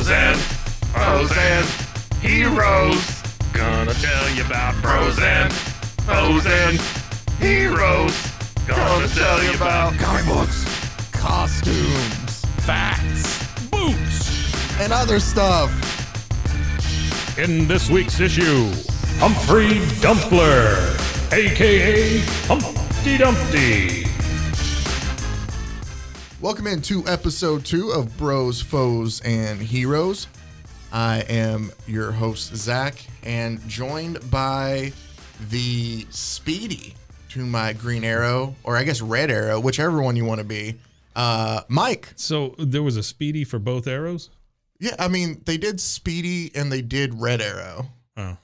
bros and heroes. Gonna tell you about bros and heroes. Gonna tell you about comic books, costumes, Facts, boots. and other stuff. In this week's issue, Humphrey Dumpler, a.k.a. Humpty Dumpty. Welcome into episode 2 of Bros, Foes, and Heroes. I am your host, Zach, and joined by the Speedy to my green arrow, or I guess red arrow, whichever one you want to be, Mike. So there was a Speedy for both arrows? Yeah, I mean, they did Speedy and they did red arrow. Oh,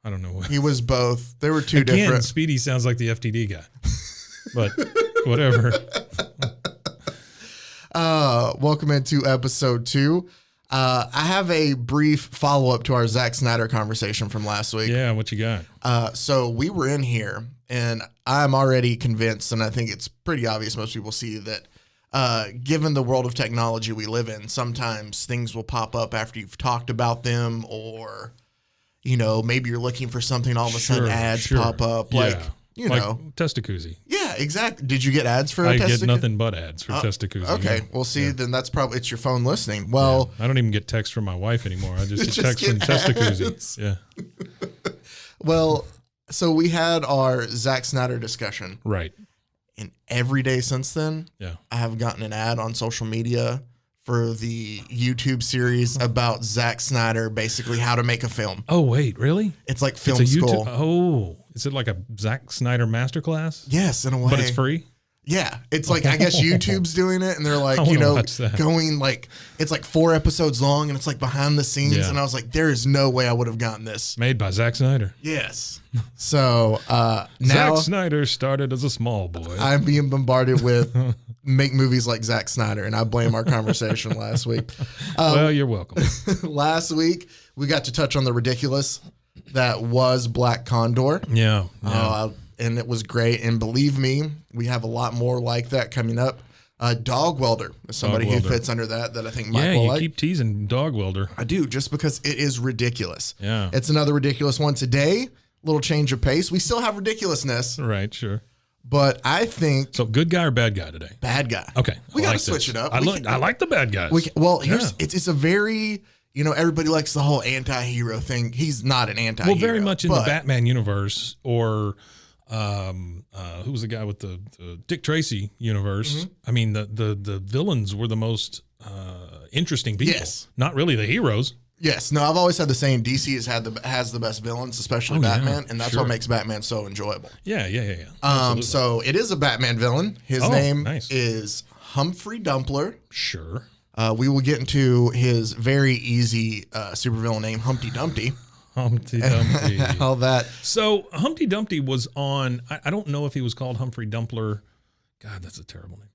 I don't know what. He was both. There were two Again, different. Speedy sounds like the FTD guy. But whatever. Welcome into episode 2. I have a brief follow-up to our Zack Snyder conversation from last week. Yeah, what you got? So we were in here, and I'm already convinced, and I think it's pretty obvious most people see that given the world of technology we live in, sometimes things will pop up after you've talked about them, or, you know, maybe you're looking for something, all of a sudden ads pop up. Like, you like know. Testacuzzi. Yeah, exactly. Did you get ads for I Testacuzzi? get nothing but ads for Testacuzzi. Okay, yeah. well, see, then that's probably, it's your phone listening. Well, I don't even get texts from my wife anymore. I just get Just texts from get Testacuzzi. ads. Yeah. well, so we had our Zack Snyder discussion. Right. And every day since then, Yeah. I have gotten an ad on social media for the YouTube series about Zack Snyder, basically how to make a film. Oh, wait, really? It's like film It's a school. Oh, is it like a Zack Snyder masterclass? Yes, in a way. But it's free? Yeah, it's like, I guess YouTube's doing it, and they're like, I you wanna know, watch that. going like, it's like 4 episodes long, and it's like behind the scenes, Yeah. and I was like, there is no way I would have gotten this. Made by Zack Snyder. Yes. So now Zack Snyder started as a small boy. I'm being bombarded with make movies like Zack Snyder, and I blame our conversation last week. Well, you're welcome. Last week, we got to touch on the ridiculous that was Black Condor. Yeah. And it was great. And believe me, we have a lot more like that coming up. Dog Welder is somebody Dog who Welder. fits under that I think Mike Yeah, will you like. keep teasing Dog Welder. I do, just because it is ridiculous. Yeah. It's another ridiculous one today. Little change of pace. We still have ridiculousness, Right, sure. but I think So good guy or bad guy today? bad guy. Okay. We I got to like switch this. it up. I We like the bad guys. Here's Yeah. it's a very, you know, everybody likes the whole anti-hero thing. He's not an anti-hero. Well, very much in the but- Batman universe, or who was the guy with the Dick Tracy universe? Mm-hmm. I mean, the villains were the most interesting people. Yes. Not really the heroes. Yes, no, I've always had the saying DC has the best villains, especially Oh, yeah, Batman, and that's sure. what makes Batman so enjoyable. Yeah. Absolutely. So it is a Batman villain. His Oh, name nice. is Humphrey Dumpler. Sure. We will get into his very easy supervillain name, Humpty Dumpty. Humpty Dumpty. All that. So Humpty Dumpty was on, I don't know if he was called Humphrey Dumpler. God, that's a terrible name.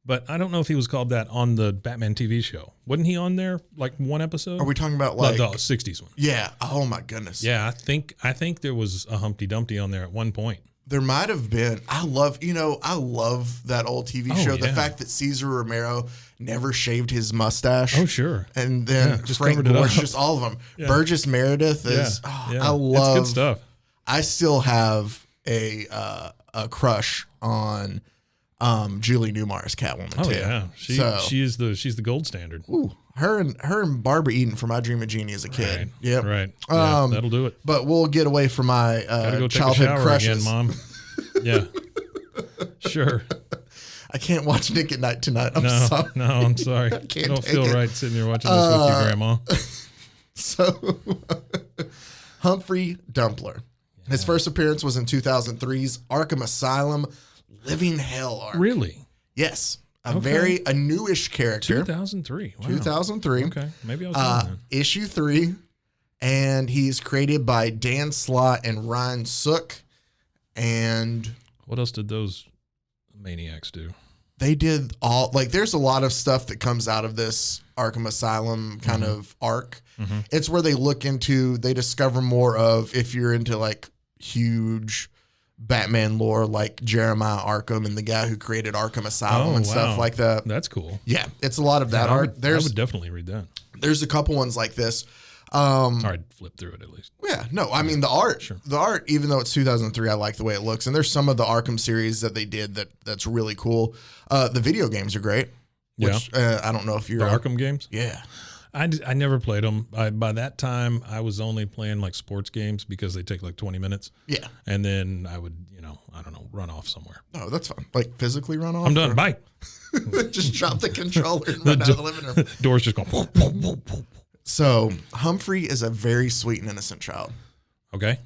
But I don't know if he was called that on the Batman TV show. Wasn't he on there like one episode? Are we talking about like? the 60s one. Yeah. Oh my goodness. Yeah, I think there was a Humpty Dumpty on there at one point. There might have been. I love that old TV show. The yeah. fact that Cesar Romero never shaved his mustache. Oh, sure. And then just Frank covered it up. Burgess, just all of them. Yeah. Burgess Meredith is. I love. It's good stuff. I still have a crush on Julie Newmar's Catwoman Oh too. yeah, she's the gold standard. Ooh, her and Barbara Eden from I Dream of Jeannie as a kid. Right. Yep. Right. Yeah, that'll do it. But we'll get away from my Gotta go take a childhood shower crushes. again, Mom. Yeah. Sure. I can't watch Nick at Night tonight. I'm No, sorry. no, I'm sorry. I can't don't take feel it. right sitting here watching this with you, Grandma. So, Humphrey Dumpler. His first appearance was in 2003's Arkham Asylum Living Hell arc. Really? Yes. A Okay. newish character. 2003. Wow. 2003. Okay. Maybe I was wrong then. Issue 3. And he's created by Dan Slott and Ryan Sook. And What else did those maniacs do? they did all, like, there's a lot of stuff that comes out of this Arkham Asylum kind of arc. Mhm. It's where they discover more of, if you're into like huge Batman lore, like Jeremiah Arkham and the guy who created Arkham Asylum and stuff like that. That's cool. Yeah, it's a lot of that art. I would definitely read that. There's a couple ones like this. I'd flip through it at least. Yeah, no, I mean the art, even though it's 2003, I like the way it looks. And there's some of the Arkham series that they did that's really cool. The video games are great. Which, I don't know if you're the Arkham games. Yeah, I never played them. By that time, I was only playing like sports games because they take like 20 minutes. Yeah, and then I would, I don't know, run off somewhere. Oh, that's fine. Like physically run off. I'm done. Bye. Just drop the controller and run out of the living room. Doors just go. So Humphrey is a very sweet and innocent child. Okay.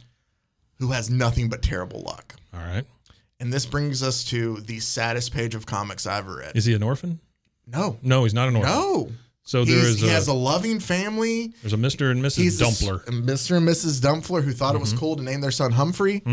Who has nothing but terrible luck. All right. And this brings us to the saddest page of comics I ever read. Is he an orphan? No. No, he's not an orphan. No. So he has a loving family. There's a Mr. and Mrs. Dumpler. Mr. and Mrs. Dumpler who thought it was cool to name their son Humphrey.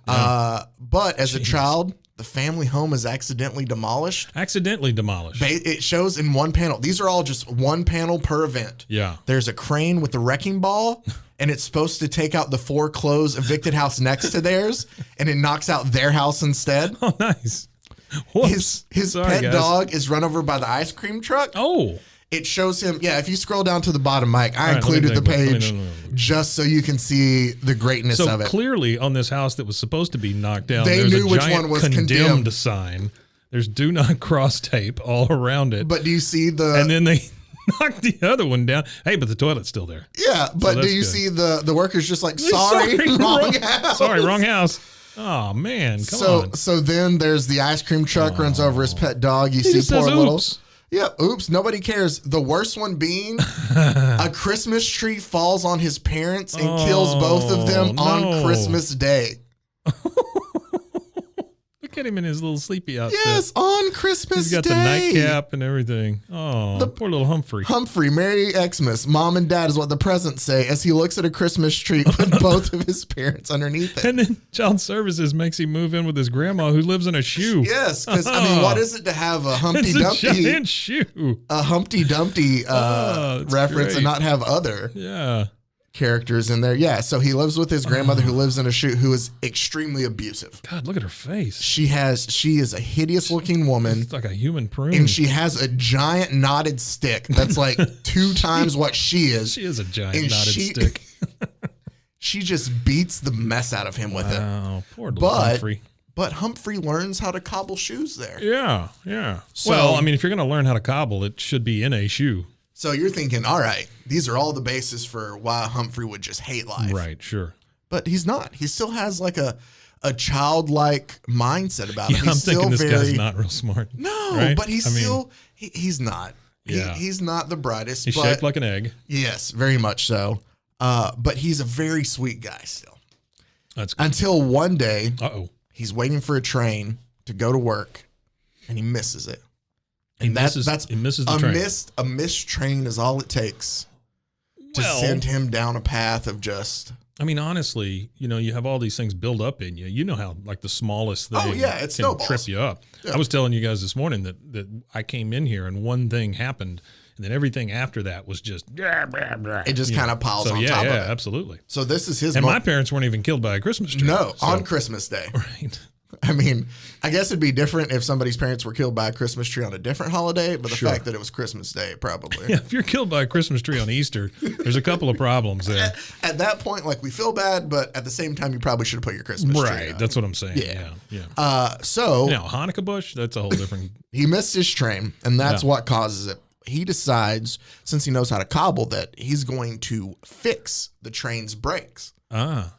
But as a child, the family home is accidentally demolished. It shows in one panel. These are all just one panel per event. Yeah. There's a crane with a wrecking ball, and it's supposed to take out the foreclosed evicted house next to theirs, and it knocks out their house instead. Oh, nice. His pet dog is run over by the ice cream truck. Oh. It shows him, if you scroll down to the bottom, Mike, I included the page just so you can see the greatness of it. So clearly on this house that was supposed to be knocked down, they there's knew a which giant one was condemned sign. There's do not cross tape all around it. But do you see the... And then they knocked the other one down. Hey, but the toilet's still there. Yeah, but do you see the workers just like, sorry, wrong house. Sorry, wrong house. Oh, man, come on. So then there's the ice cream truck runs over his pet dog. You see poor little... Oops. Yeah, oops, nobody cares. The worst one being a Christmas tree falls on his parents and kills both of them on Christmas Day. Look at him in his little sleepy outfit. Yes, on Christmas Day. He's got the nightcap and everything. Oh, poor little Humphrey. Humphrey, Merry Xmas. Mom and Dad is what the presents say as he looks at a Christmas tree with both of his parents underneath it. And then Child Services makes him move in with his grandma who lives in a shoe. Yes, because, what is it to have a Humpty Dumpty? A giant shoe. A Humpty Dumpty reference and not have other characters in there. Yeah, so he lives with his grandmother who lives in a shoe who is extremely abusive. God, look at her face. She is a hideous looking woman. It's like a human prune. And she has a giant knotted stick that's like 2 times what she is. She is a giant knotted stick. She just beats the mess out of him with it. Wow, poor little Humphrey. But Humphrey learns how to cobble shoes there. Yeah. So, if you're going to learn how to cobble, it should be in a shoe. So you're thinking, all right, these are all the bases for why Humphrey would just hate life. Right, sure. But he's not. He still has like a childlike mindset about him. He's I'm still thinking this guy's not real smart. No, right? but he's he's not. Yeah. He's not the brightest. He's shaped like an egg. Yes, very much so. But he's a very sweet guy still. That's good. Until one day, he's waiting for a train to go to work, and he misses it. And he misses the train. A missed train is all it takes to send him down a path of just... honestly, you have all these things build up in you. You know how like the smallest thing it can trip you up. Yeah. I was telling you guys this morning that I came in here and one thing happened and then everything after that was just... It just kind of piles on top of it. Yeah, absolutely. So this is his... And my parents weren't even killed by a Christmas tree. No, on Christmas Day. Right. I guess it'd be different if somebody's parents were killed by a Christmas tree on a different holiday, but the fact that it was Christmas Day, probably. Yeah, if you're killed by a Christmas tree on Easter, there's a couple of problems there. At that point, we feel bad, but at the same time, you probably should have put your Christmas tree Right, that's what I'm saying. Yeah. So... Hanukkah bush, that's a whole different... He missed his train, and that's what causes it. He decides, since he knows how to cobble, that he's going to fix the train's brakes.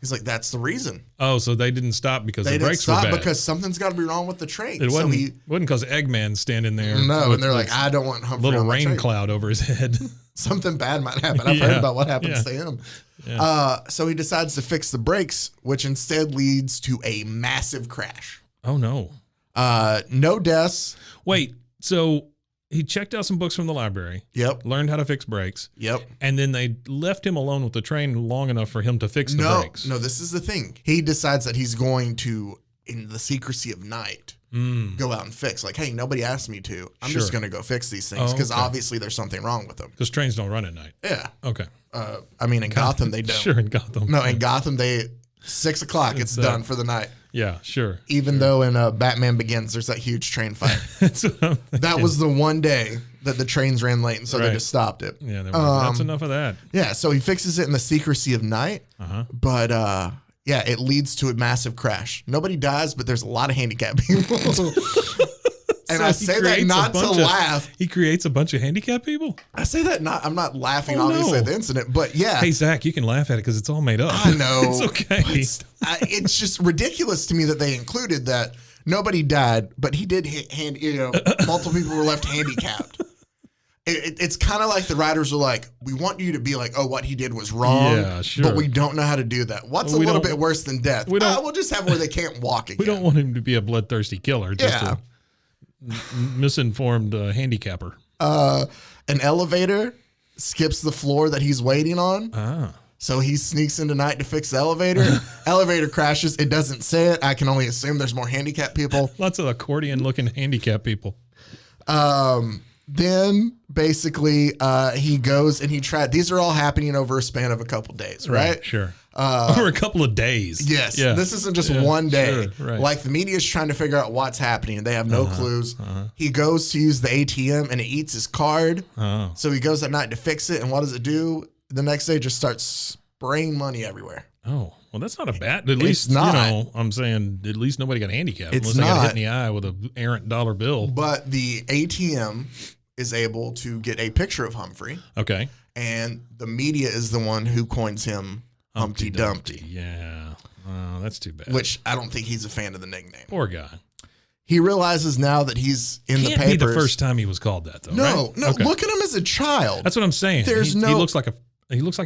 He's like, that's the reason. Oh, so they didn't stop because the brakes were bad. They didn't stop because something's got to be wrong with the train. It wasn't because Eggman's standing there. No, and they're like, I don't want Humphrey little on rain cloud over his head. Something bad might happen. I've heard about what happens to him. Yeah. So he decides to fix the brakes, which instead leads to a massive crash. Oh, no. No deaths. Wait, so... He checked out some books from the library. Yep. Learned how to fix brakes. Yep. And then they left him alone with the train long enough for him to fix the brakes. No, this is the thing. He decides that he's going to, in the secrecy of night, go out and fix. Like, hey, nobody asked me to. I'm just going to go fix these things because obviously there's something wrong with them. Because trains don't run at night. Yeah. Okay. In Gotham, they don't. Sure, in Gotham. No, in Gotham, 6 o'clock, it's done for the night. Yeah, sure. Even though in Batman Begins, there's that huge train fight. That's what I'm thinking. That was the one day that the trains ran late, and so they Right. just stopped it. Yeah, that's enough of that. Yeah, so he fixes it in the secrecy of night, but yeah, it leads to a massive crash. Nobody dies, but there's a lot of handicapped people. And So I he say that creates not to laugh. He creates a bunch of handicapped people? I say that not. I'm not laughing, Oh, obviously, no. at the incident, but yeah. Hey, Zach, you can laugh at it because it's all made up. I know. It's okay. It's just ridiculous to me that they included that. Nobody died, but he did multiple people were left handicapped. It's kind of like the writers are like, we want you to be like, oh, what he did was wrong, Yeah, sure. but we don't know how to do that. What's a little bit worse than death? We'll just have where they can't walk again. We don't want him to be a bloodthirsty killer. Just Yeah. a misinformed handicapper. An elevator skips the floor that he's waiting on. Ah. So he sneaks into night to fix the elevator. Elevator crashes. It doesn't say it. I can only assume there's more handicapped people. Lots of accordion-looking handicapped people. Then basically he goes and he tried. These are all happening over a span of a couple days, right? Sure. Over a couple of days. Yes. Yeah. This isn't just one day. Sure, right. Like the media is trying to figure out what's happening. They have no clues. He goes to use the ATM and it eats his card. Oh. So he goes that night to fix it. And what does it do? The next day it just starts spraying money everywhere. Oh, well, that's not a bad. At least, not. I'm saying at least nobody got handicapped. It's unless they got not. hit in the eye with an errant dollar bill. But the ATM is able to get a picture of Humphrey. Okay. And the media is the one who coins him Humpty Dumpty. Yeah. Oh, that's too bad. Which I don't think he's a fan of the nickname. Poor guy. He realizes now that he's in the Can't papers. be the first time he was called that, though. No, right? no. Okay. Look at him as a child. That's what I'm saying. There's he no- looks like an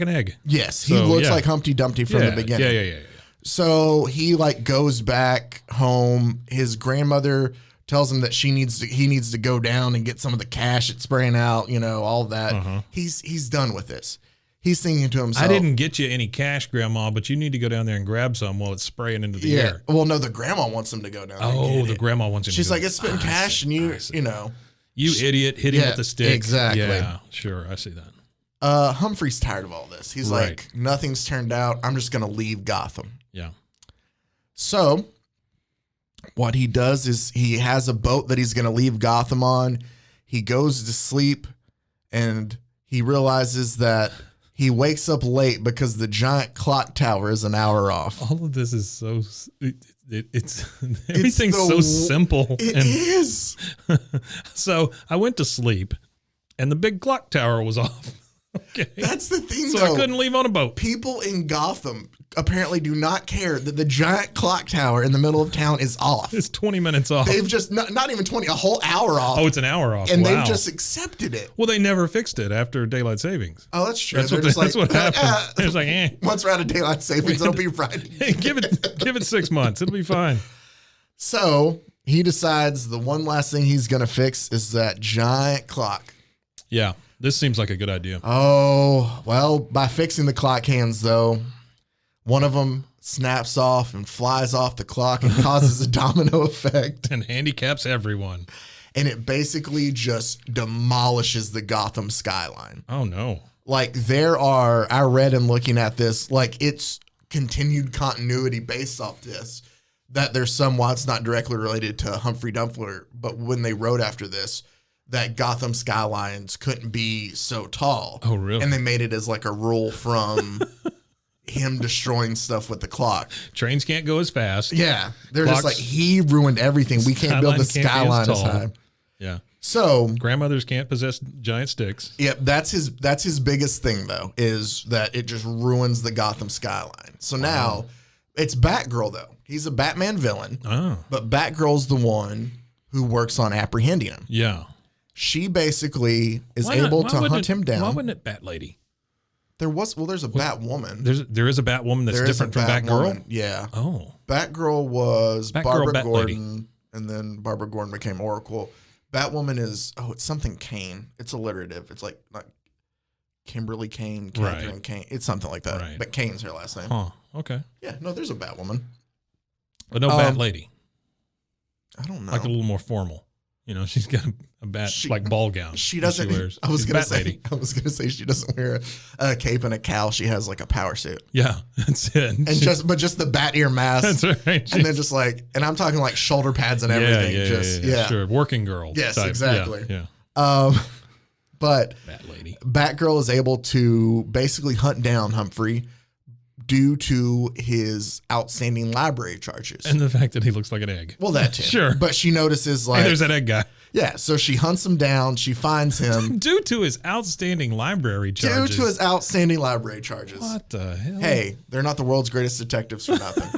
egg. Yes, he So, looks yeah. like Humpty Dumpty from the beginning. Yeah. So he goes back home. His grandmother tells him that he needs to go down and get some of the cash it's spraying out. All of that. He's done with this. He's thinking to himself, I didn't get you any cash, Grandma, but you need to go down there and grab some while it's spraying into the air. Well, no, the grandma wants him to go down there. and Oh, get the it. grandma wants him She's to go. like, it's spitting cash, and you idiot, hit him Yeah, with the stick. exactly. Yeah, sure. I see that. Humphrey's tired of all this. He's Right. like, nothing's turned out. I'm just gonna leave Gotham. Yeah. So what he does is he has a boat that he's going to leave Gotham on. He goes to sleep and he realizes that he wakes up late because the giant clock tower is an hour off. All of this is so. It's everything's so simple. It is. So I went to sleep, and the big clock tower was off. Okay. That's the thing, So though. I couldn't leave on a boat. People in Gotham apparently do not care that the giant clock tower in the middle of town is off. It's 20 minutes off. They've just, not even 20, a whole hour off. Oh, it's an hour off. And Wow. they've just accepted it. Well, they never fixed it after daylight savings. Oh, that's true. That's They're what, just that's like, what happened. It's like, once we're out of daylight savings, it'll be Friday. hey, give it 6 months. It'll be fine. So he decides the one last thing he's going to fix is that giant clock. Yeah, this seems like a good idea. Oh, well, by fixing the clock hands, though, one of them snaps off and flies off the clock and causes a domino effect. And handicaps everyone. And it basically just demolishes the Gotham skyline. Oh, no. I read in looking at this, it's continued continuity based off this, that there's some, while it's not directly related to Humphry Dumpler, but when they wrote after this, that Gotham skylines couldn't be so tall. Oh, really? And they made it as a rule from him destroying stuff with the clock. Trains can't go as fast. Yeah. They're Clocks- just he ruined everything. We can't build the Skyline can't be as skyline as tall. high. Yeah. So, Grandmothers can't possess giant sticks. yep, that's his biggest thing, though, is that it just ruins the Gotham skyline. So now it's Batgirl, though. He's a Batman villain, Oh. but Batgirl's the one who works on apprehending him. Yeah. She basically is Why not? able Why to wouldn't hunt him down. Why wouldn't it Bat Lady? There's a Batwoman. There is a Batwoman that's There is a different from Batgirl? Batwoman, yeah. Oh. Batgirl was Batgirl, Barbara Bat Lady. Gordon, and then Barbara Gordon became Oracle. Batwoman is, it's something Kane. It's alliterative. It's like Kimberly Kane, Catherine Right. Kane. It's something like that. Right. But Kane's her last name. Huh. Okay. Yeah, no, there's a Batwoman. But no Bat Lady. I don't know. Like a little more formal. You know, she's got a bat like ball gown. She doesn't. wears. I was She's a gonna bat say. lady. I was gonna say she doesn't wear a cape and a cowl. She has like a power suit, Yeah, that's it. and just the bat ear mask. That's right. And then just like, and I'm talking like shoulder pads and everything. Yeah, sure. Working girl. Yes, type. exactly. Yeah. But Bat lady. Batgirl is able to basically hunt down Humphrey due to his outstanding library charges. And the fact that he looks like an egg. Well, that too. Sure. But she notices Hey, like, there's that egg guy. yeah. So she hunts him down. She finds him Due to his outstanding library charges. due to his outstanding library charges. What the hell? Hey, they're not the world's greatest detectives for nothing.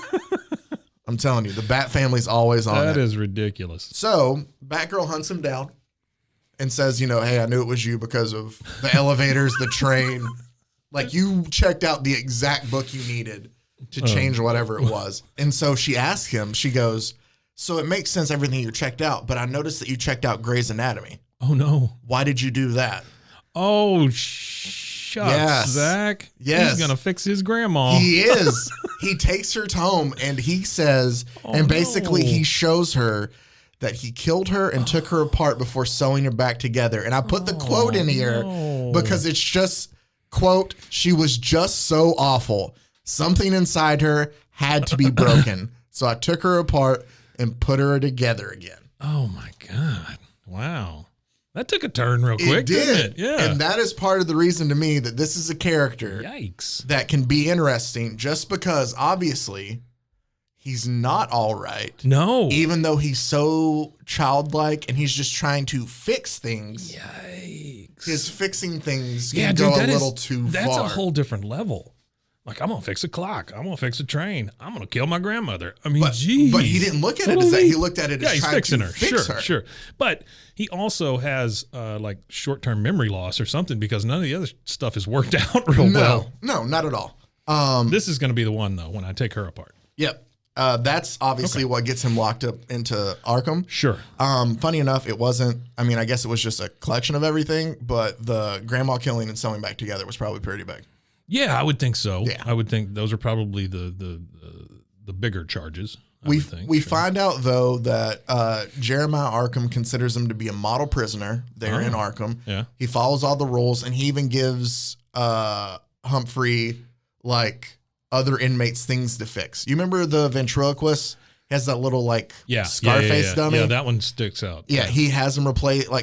I'm telling you, the Bat family's always on That it. is ridiculous. So Batgirl hunts him down and says, hey, I knew it was you because of the elevators, the train. Like you checked out the exact book you needed to change whatever it was. And so she asks him, she goes, so it makes sense everything you checked out, but I noticed that you checked out Grey's Anatomy. Oh, no. Why did you do that? Oh, shucks, Yes. Zach. Yes. He's going to fix his grandma. He is. He takes her home and he says, and basically no. he shows her that he killed her and took her apart before sewing her back together. And I put the quote in here because it's just, quote, she was just so awful. Something inside her had to be broken. So I took her apart and put her together again. Oh, my God. Wow. That took a turn real quick, It did. didn't it? Yeah. And that is part of the reason to me that this is a character Yikes. that can be interesting just because obviously he's not all right. No. Even though he's so childlike and he's just trying to fix things. Yikes. His fixing things Yeah, can dude, go a that little is, too that's far. a whole different level. Like, I'm going to fix a clock. I'm going to fix a train. I'm going to kill my grandmother. I mean, geez. But he didn't look at it as that. He looked at it as he's trying fixing to her. fix Sure, her. sure. But he also has like short-term memory loss or something because none of the other stuff is worked out real well. No, not at all. This is going to be the one, though, when I take her apart. Yep. That's obviously what gets him locked up into Arkham. Sure. Funny enough, it wasn't, I mean, I guess it was just a collection of everything, but the grandma killing and sewing back together was probably pretty big. Yeah, I would think so. Yeah. I would think those are probably the bigger charges. We Sure. find out, though, that Jeremiah Arkham considers him to be a model prisoner there in Arkham. Yeah. He follows all the rules, and he even gives Humphrey, like, other inmates things to fix. You remember the ventriloquist? He has that little, like, Scarface dummy? Yeah, that one sticks out. Yeah, he has him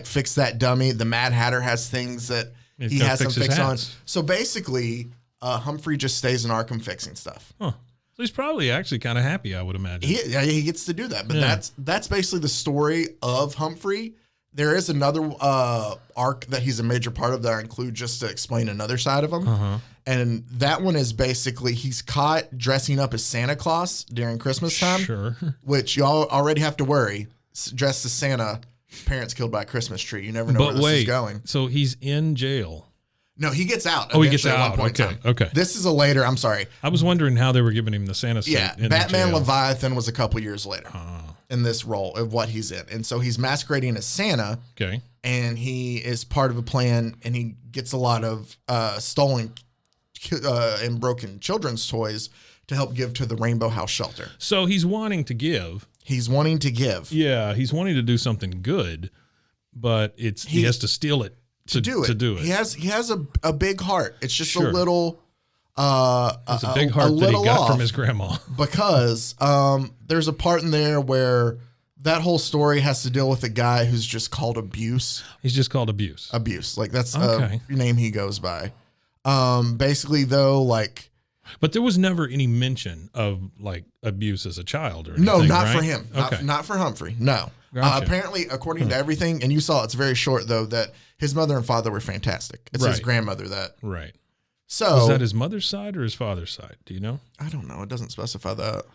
fix that dummy. The Mad Hatter has things that he gotta has him fix his fix on. hats. So basically, Humphrey just stays in Arkham fixing stuff. Huh. So he's probably actually kind of happy, I would imagine. He gets to do that. But Yeah. that's basically the story of Humphrey. There is another arc that he's a major part of that I include just to explain another side of him. Uh-huh. And that one is basically he's caught dressing up as Santa Claus during Christmas time. Sure. Which y'all already have to worry. Dressed as Santa, parents killed by a Christmas tree. You never know where But this wait, is going. so he's in jail. No, he gets out. Oh, he gets eventually at one out. point in Okay, time. okay. This is a later. I'm sorry. I was wondering how they were giving him the Santa suit. Yeah, in Batman the jail. Leviathan was a couple years later in this role of what he's in, and so he's masquerading as Santa, Okay. and he is part of a plan, and he gets a lot of stolen and broken children's toys to help give to the Rainbow House shelter. So he's wanting to give. He's wanting to give. Yeah, he's wanting to do something good, but he has to steal it to do it. He has a big heart. It's just Sure. a little. It's a big heart that he little got off from his grandma. because there's a part in there where that whole story has to deal with a guy who's just called Abuse. He's just called Abuse. Like that's Okay. a name he goes by. Basically though, like But there was never any mention of like abuse as a child or anything, no, not right? for him. Okay. Not for Humphrey. No. Gotcha. Apparently, according to everything, and you saw it's very short though, that his mother and father were fantastic. It's his Right. grandmother that. Right. So Was that his mother's side or his father's side? Do you know? I don't know. It doesn't specify that.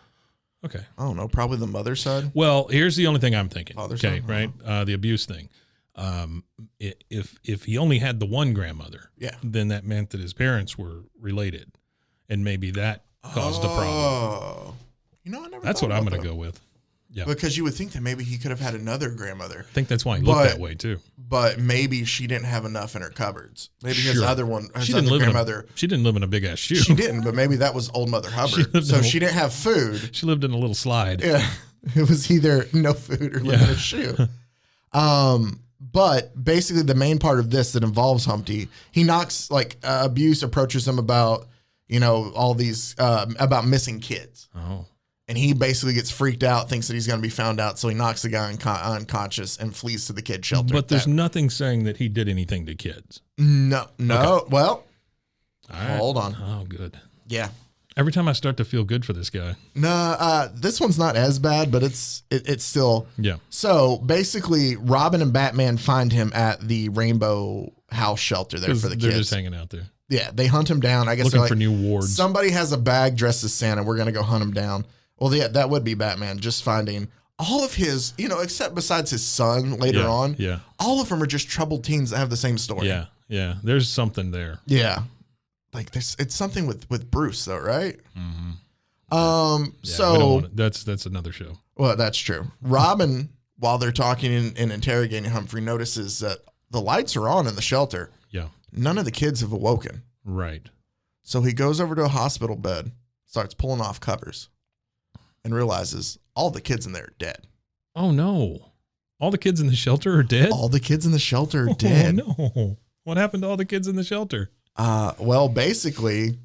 Okay. I don't know. Probably the mother's side. Well, here's the only thing I'm thinking. Father's Okay, side? right? The abuse thing. If he only had the one grandmother, Yeah. then that meant that his parents were related, and maybe that caused a problem. Oh. You know, I never. That's thought what I'm about going to that. go with. Yeah, Because you would think that maybe he could have had another grandmother, I think that's why he looked But- that way too. but maybe she didn't have enough in her cupboards. Maybe his Sure. other one, his She other didn't live grandmother. she didn't live in a big ass shoe. She didn't, but maybe that was old Mother Hubbard. lived So in a- she didn't have food. She lived in a little slide. Yeah, it was either no food or living in a shoe. But basically the main part of this that involves Humpty, he knocks Abuse approaches him about, all these, about missing kids. Oh. And he basically gets freaked out, thinks that he's going to be found out. So he knocks the guy unconscious and flees to the kid shelter. But there's nothing saying that he did anything to kids. No. Okay. Well, Right. hold on. Oh, good. Yeah. Every time I start to feel good for this guy. No, this one's not as bad, but it's still. Yeah. So basically, Robin and Batman find him at the Rainbow House shelter there for the kids. They're just hanging out there. Yeah, they hunt him down. I guess Looking they're for new wards. Somebody has a bag dressed as Santa. We're gonna go hunt him down. Well, yeah, that would be Batman. Just finding all of his, except besides his son later on. Yeah. All of them are just troubled teens that have the same story. Yeah. Yeah. There's something there. Yeah. Like this, it's something with Bruce though, right? Mm-hmm. Yeah, so that's another show. Well, that's true. Robin, while they're talking and interrogating Humphrey, notices that the lights are on in the shelter. Yeah. None of the kids have awoken. Right. So he goes over to a hospital bed, starts pulling off covers, and realizes all the kids in there are dead. Oh no. All the kids in the shelter are dead? All the kids in the shelter are dead. Oh no. What happened to all the kids in the shelter? Well, basically,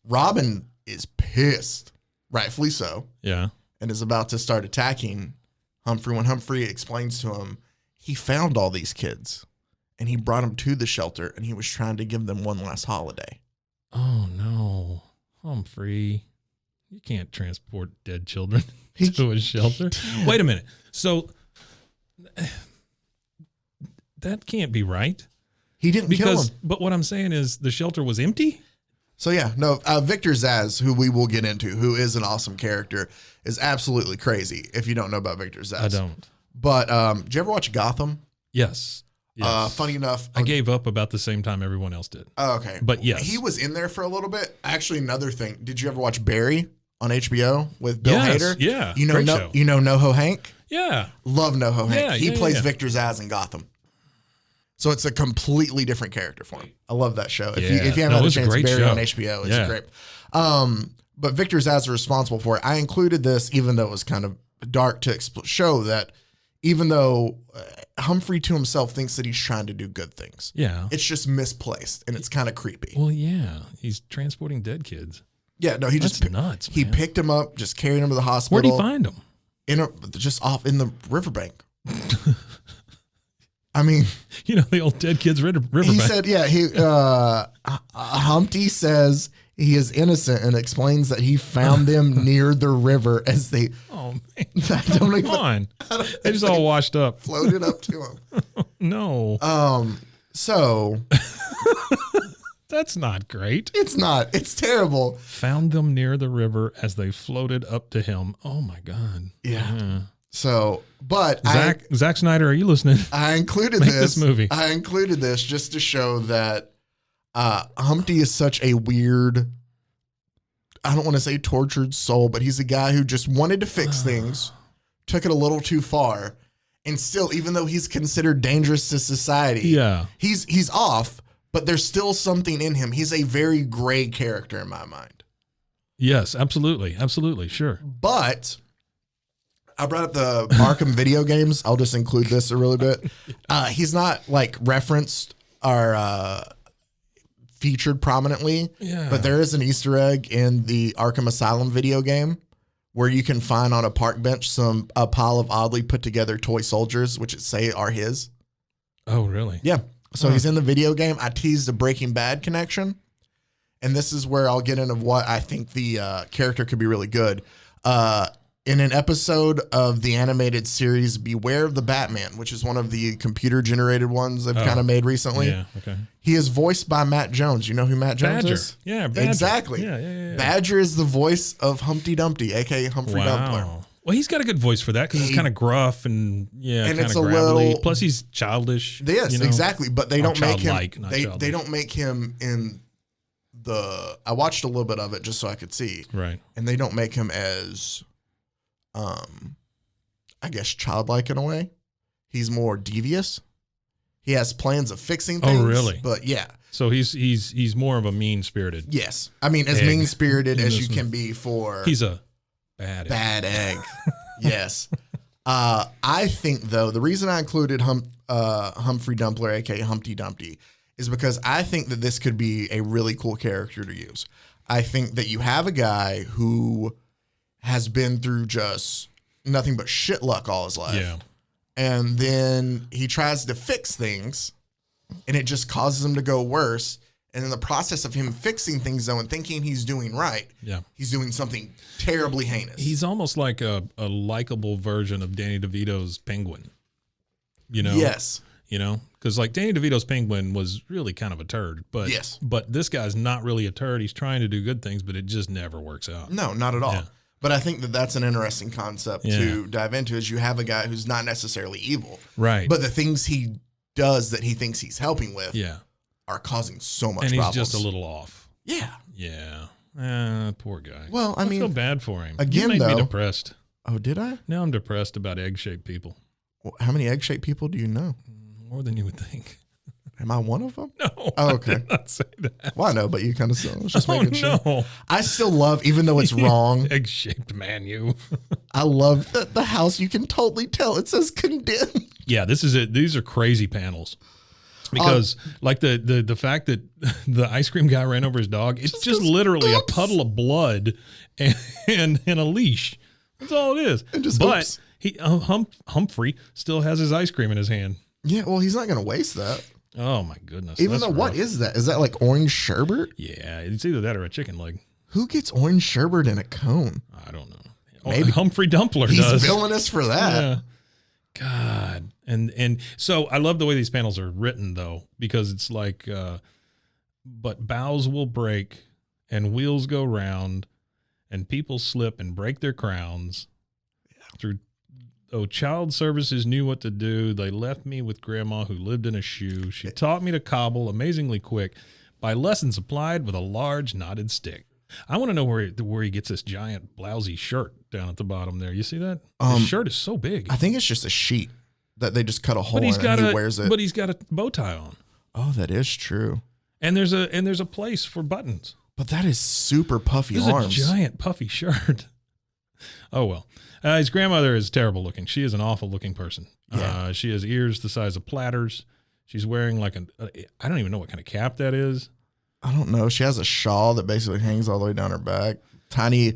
Robin is pissed, rightfully so. Yeah. And is about to start attacking Humphrey when Humphrey explains to him he found all these kids and he brought them to the shelter and he was trying to give them one last holiday. Oh no. Humphrey, you can't transport dead children to a shelter. Wait a minute. So that can't be right. He didn't kill him. But what I'm saying is the shelter was empty? So yeah, no, Victor Zsasz, who we will get into, who is an awesome character, is absolutely crazy if you don't know about Victor Zsasz. I don't. But did you ever watch Gotham? Yes. Funny enough, I gave up about the same time everyone else did. Oh, okay. But yes. He was in there for a little bit. Actually, another thing. Did you ever watch Barry on HBO with Bill Hader? Yeah. Great show. You know NoHo Hank? Yeah. Love NoHo Hank. Yeah, He yeah, plays yeah. Victor Zsasz in Gotham. So it's a completely different character for him. I love that show. If you haven't had a chance, Barry on HBO, it's great. But Victor Zsasz is responsible for it. I included this, even though it was kind of dark, to show that even though Humphrey to himself thinks that he's trying to do good things, it's just misplaced and it's kind of creepy. Well, yeah, he's transporting dead kids. Yeah, no, he That's just nuts. He Man. picked him up, just carried him to the hospital. Where'd he find him? Just off in the riverbank. I mean, the old dead kids riverbank. He said, Humpty says he is innocent and explains that he found them near the river as they. Oh man! Come on, they just all washed up, floated up to him. No. So that's not great. It's not. It's terrible. Found them near the river as they floated up to him. Oh my God. Yeah. So, but Zack Snyder, are you listening? I included this movie. I included this just to show that Humpty is such a weird, I don't want to say tortured soul, but he's a guy who just wanted to fix things, took it a little too far, and still, even though he's considered dangerous to society, he's off, but there's still something in him. He's a very gray character in my mind. Yes, absolutely. Absolutely. Sure. But I brought up the Arkham video games. I'll just include this a little bit. He's not referenced or featured prominently, but there is an Easter egg in the Arkham Asylum video game where you can find on a park bench a pile of oddly put together toy soldiers, which say are his. Oh, really? Yeah. So he's in the video game. I teased a Breaking Bad connection, and this is where I'll get into what I think the character could be really good. In an episode of the animated series Beware of the Batman, which is one of the computer-generated ones they've kind of made recently. Yeah, okay. He is voiced by Matt Jones. You know who Matt Jones is? Yeah, Badger. Exactly. Yeah. Badger is the voice of Humpty Dumpty, a.k.a. Humphrey Dumpler. Well, he's got a good voice for that because it's kind of gruff and kind of it's a gravelly. little. Plus, he's childish. Yes, exactly. But they don't make him. They don't make him in the. I watched a little bit of it just so I could see. Right. And they don't make him as. I guess childlike in a way. He's more devious. He has plans of fixing things. Oh, really? But yeah. So he's more of a mean-spirited. Yes. I mean, as mean-spirited as you can be for. He's a bad egg. Bad egg. Yes. I think, though, the reason I included Humphrey Dumpler, aka Humpty Dumpty, is because I think that this could be a really cool character to use. I think that you have a guy who has been through just nothing but shit luck all his life. Yeah. And then he tries to fix things, and it just causes him to go worse. And in the process of him fixing things, though, and thinking he's doing right, he's doing something terribly heinous. He's almost like a likable version of Danny DeVito's Penguin. You know? Yes. You know? Because like Danny DeVito's Penguin was really kind of a turd. But yes. But this guy's not really a turd. He's trying to do good things, but it just never works out. No, not at all. Yeah. But I think that that's an interesting concept to dive into, is you have a guy who's not necessarily evil. Right. But the things he does that he thinks he's helping with are causing so much and problems. He's just a little off. Yeah. Yeah. Poor guy. Well, I mean, feel bad for him. Again, you made though, me depressed. Oh, did I? Now I'm depressed about egg-shaped people. Well, how many egg-shaped people do you know? More than you would think. Am I one of them? No. Oh, okay. I did not say that. Well, I know, but you kind of still. Just making sure. No. I still love, even though it's wrong. Egg-shaped man, you. I love the house. You can totally tell it says condemned. Yeah, this is it. These are crazy panels. Because like the fact that the ice cream guy ran over his dog, it's just literally a puddle of blood and a leash. That's all it is. And just but Humphrey still has his ice cream in his hand. Yeah, well, he's not going to waste that. Oh my goodness. Even though, what is that? Is that like orange sherbet? Yeah, it's either that or a chicken leg. Who gets orange sherbet in a cone? I don't know. Maybe Humphrey Dumpler he's does. He's villainous for that. Yeah. God. And so I love the way these panels are written, though, because it's like, but bows will break and wheels go round and people slip and break their crowns. Through child services knew what to do. They left me with grandma who lived in a shoe. She taught me to cobble amazingly quick by lessons applied with a large knotted stick. I want to know where he gets this giant blousy shirt down at the bottom there. You see that? His shirt is so big. I think it's just a sheet that they just cut a hole in and he wears it. But he's got a bow tie on. Oh, that is true. And there's a place for buttons. But that is super puffy There's arms. A giant puffy shirt. Oh, well. His grandmother is terrible looking. She is an awful looking person. Yeah. She has ears the size of platters. She's wearing like I don't even know what kind of cap that is. I don't know. She has a shawl that basically hangs all the way down her back. Tiny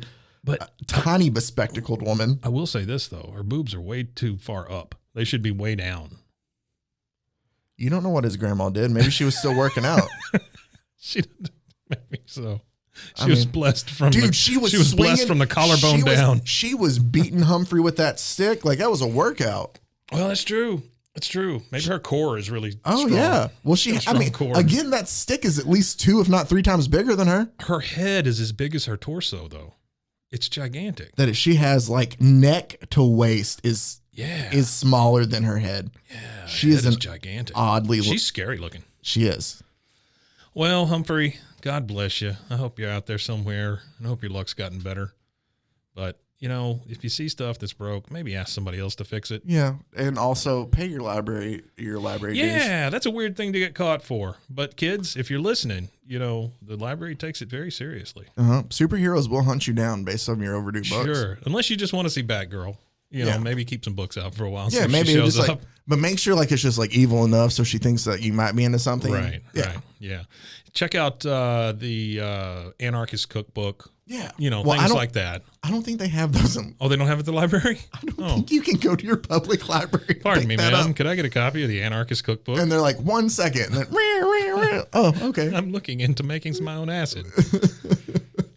bespectacled woman. I will say this, though. Her boobs are way too far up. They should be way down. You don't know what his grandma did. Maybe she was still working out. She didn't. Maybe so. She was blessed from she was blessed from the collarbone down. She was beating Humphrey with that stick. Like, that was a workout. Well, that's true. That's true. Maybe her core is really strong. Yeah. Well, again, that stick is at least 2, if not 3 times bigger than her. Her head is as big as her torso, though. It's gigantic. That she has like neck to waist is smaller than her head. Yeah. She is gigantic. She's scary looking. She is. Well, Humphrey, God bless you. I hope you're out there somewhere, and I hope your luck's gotten better. But, if you see stuff that's broke, maybe ask somebody else to fix it. Yeah, and also pay your library dues. Yeah, that's a weird thing to get caught for. But kids, if you're listening, the library takes it very seriously. Superheroes will hunt you down based on your overdue books. Sure, unless you just want to see Batgirl. Maybe keep some books out for a while. Yeah, maybe just up. But make sure it's just evil enough so she thinks that you might be into something. Right. Yeah. Right. Yeah. Check out the Anarchist Cookbook. Yeah. Things like that. I don't think they have those. They don't have it at the library? I don't think you can go to your public library. Pardon me, man. Could I get a copy of the Anarchist Cookbook? And they're like, 1 second. And then, oh, okay. I'm looking into making my own acid.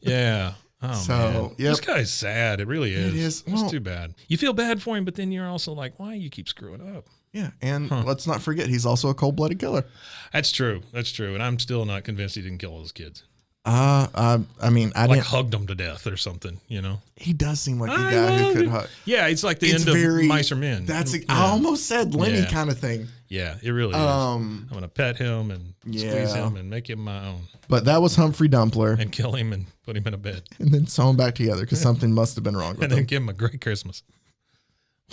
Yeah. Oh, man. This guy's sad. It really is. It is. It's too bad. You feel bad for him, but then you're also like, why you keep screwing up? Yeah, and let's not forget, he's also a cold-blooded killer. That's true. And I'm still not convinced he didn't kill all his kids. I didn't hugged them to death or something. He does seem like a guy who could hug. Yeah, it's like the end of Mice or Men. I almost said Lenny kind of thing. Yeah, it really is. I'm gonna pet him and squeeze him and make him my own. But that was Humphrey Dumpler. And kill him and put him in a bed. And then sew him back together because something must have been wrong with him. And then give him a great Christmas.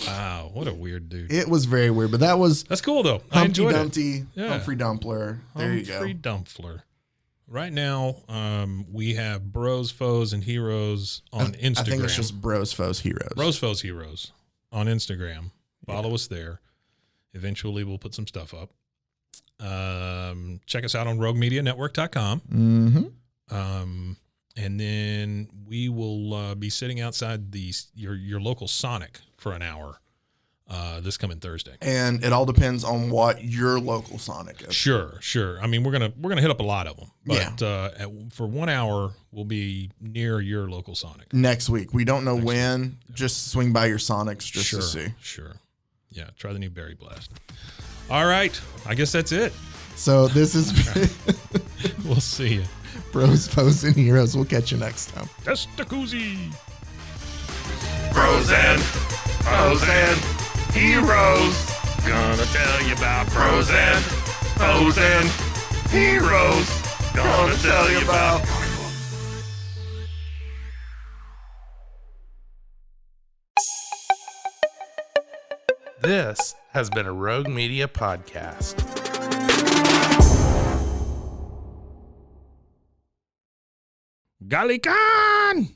Wow, what a weird dude. It was very weird, but that's cool though. I enjoyed Dumpty, it. Humphrey Dumpler. There you go. Humphrey Dumpler. Right now, we have Bros, Foes, and Heroes on Instagram. I think it's just Bros, Foes, Heroes. Bros, Foes, Heroes. on Instagram. Follow us there. Eventually, we'll put some stuff up. Check us out on roguemedianetwork.com. Mm-hmm. And then we will be sitting outside your local Sonic for an hour this coming Thursday. And it all depends on what your local Sonic is. Sure. I mean, we're gonna hit up a lot of them, but for 1 hour, we'll be near your local Sonic next week. We don't know when. Just swing by your Sonics just to see. Sure. Yeah. Try the new Berry Blast. All right. I guess that's it. So this is We'll see you. Bros, Foes, and Heroes. We'll catch you next time. Testacuzzi. Bros and foes and heroes. Gonna tell you about bros and foes and heroes. Gonna tell you about. This has been a Rogue Media podcast. Galikan!